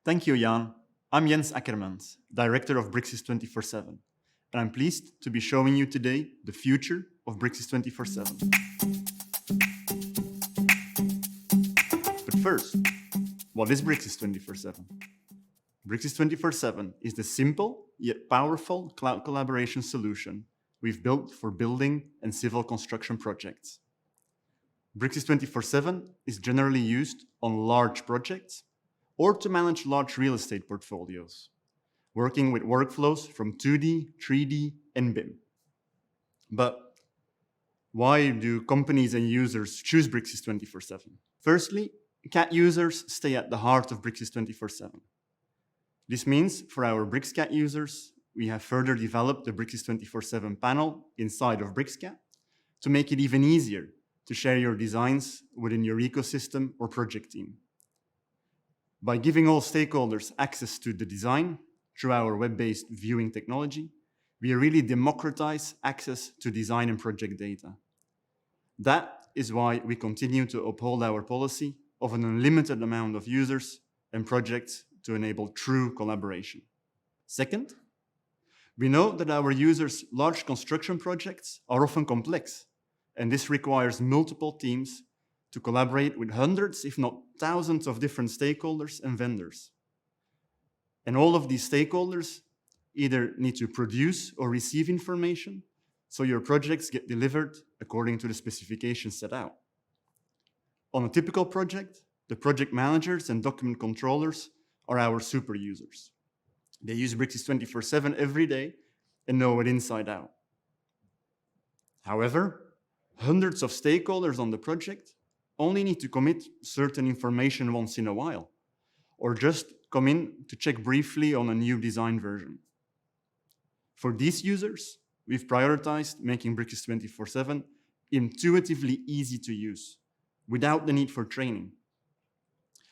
Thank you, Jan. I'm Jens Akkermans, Director of Bricsys 24/7, and I'm pleased to be showing you today the future of Bricsys 24/7. But first, what is Bricsys 24/7? Bricsys 24/7 is the simple yet powerful cloud collaboration solution we've built for building and civil construction projects. Bricsys 24/7 is generally used on large projects or to manage large real estate portfolios, working with workflows from 2D, 3D, and BIM. But why do companies and users choose Bricsys 24/7? Firstly, CAD users stay at the heart of Bricsys 24/7. This means for our BricsCAD users, we have further developed the Bricsys 24/7 panel inside of BricsCAD to make it even easier to share your designs within your ecosystem or project team. By giving all stakeholders access to the design through our web-based viewing technology, we really democratize access to design and project data. That is why we continue to uphold our policy of an unlimited amount of users and projects to enable true collaboration. Second, we know that our users' large construction projects are often complex, and this requires multiple teams to collaborate with hundreds, if not thousands, of different stakeholders and vendors. And all of these stakeholders either need to produce or receive information, so your projects get delivered according to the specifications set out. On a typical project, the project managers and document controllers are our super users. They use Bricsys 24/7 every day and know it inside out. However, hundreds of stakeholders on the project only need to commit certain information once in a while, or just come in to check briefly on a new design version. For these users, we've prioritized making Bricsys 24/7 intuitively easy to use, without the need for training.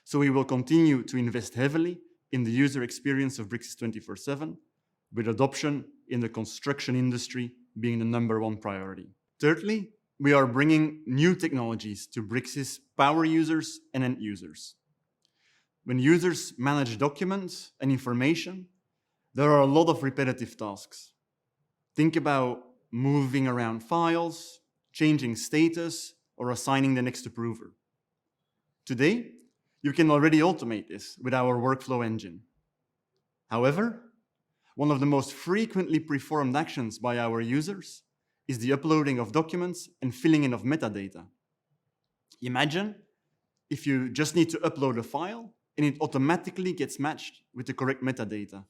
So we will continue to invest heavily in the user experience of Bricsys 24/7, with adoption in the construction industry being the #1 priority. Thirdly, we are bringing new technologies to Bricsys power users and end users. When users manage documents and information, there are a lot of repetitive tasks. Think about moving around files, changing status, or assigning the next approver. Today, you can already automate this with our workflow engine. However, one of the most frequently performed actions by our users is the uploading of documents and filling in of metadata. Imagine if you just need to upload a file and it automatically gets matched with the correct metadata.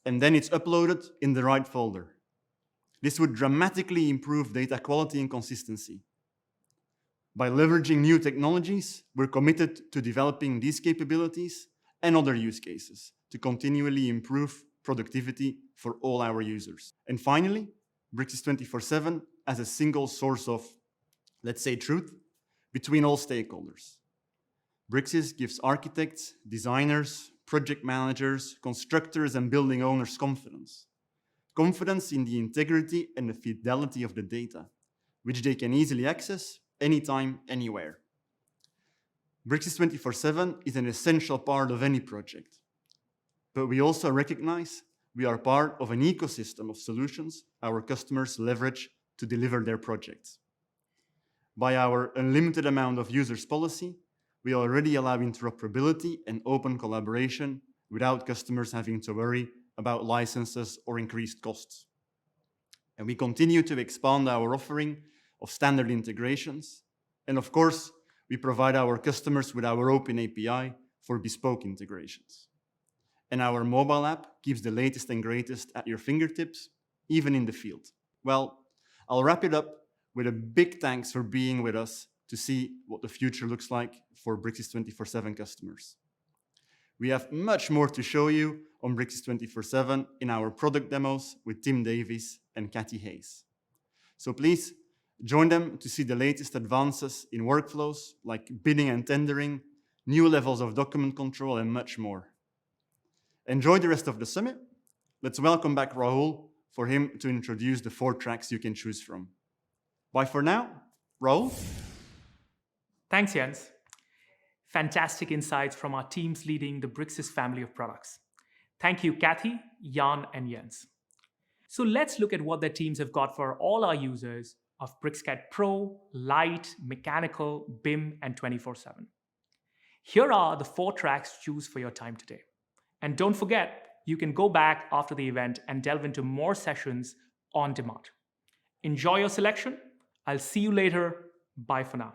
And then it's uploaded in the right folder. This would dramatically improve data quality and consistency. By leveraging new technologies, we're committed to developing these capabilities and other use cases to continually improve productivity for all our users. And finally, Bricsys 24/7 as a single source of, let's say, truth between all stakeholders. Bricsys gives architects, designers, project managers, constructors, and building owners confidence. Confidence in the integrity and the fidelity of the data, which they can easily access anytime, anywhere. Bricsys 24/7 is an essential part of any project, but we also recognize we are part of an ecosystem of solutions our customers leverage to deliver their projects. By our unlimited amount of users policy, we already allow interoperability and open collaboration without customers having to worry about licenses or increased costs. And we continue to expand our offering of standard integrations. And of course, we provide our customers with our open API for bespoke integrations. And our mobile app gives the latest and greatest at your fingertips, even in the field. Well, I'll wrap it up with a big thanks for being with us to see what the future looks like for Bricsys 24/7 customers. We have much more to show you on Bricsys 24/7 in our product demos with Tim Davies and Kathy Hayes. So please join them to see the latest advances in workflows like bidding and tendering, new levels of document control, and much more. Enjoy the rest of the summit. Let's welcome back Rahul for him to introduce the 4 tracks you can choose from. Bye for now. Rahul? Thanks, Jens. Fantastic insights from our teams leading the Bricsys family of products. Thank you, Kathy, Jan, and Jens. So let's look at what their teams have got for all our users of BricsCAD Pro, Lite, Mechanical, BIM, and 24/7. Here are the 4 tracks to choose for your time today. And don't forget, you can go back after the event and delve into more sessions on demand. Enjoy your selection. I'll see you later. Bye for now.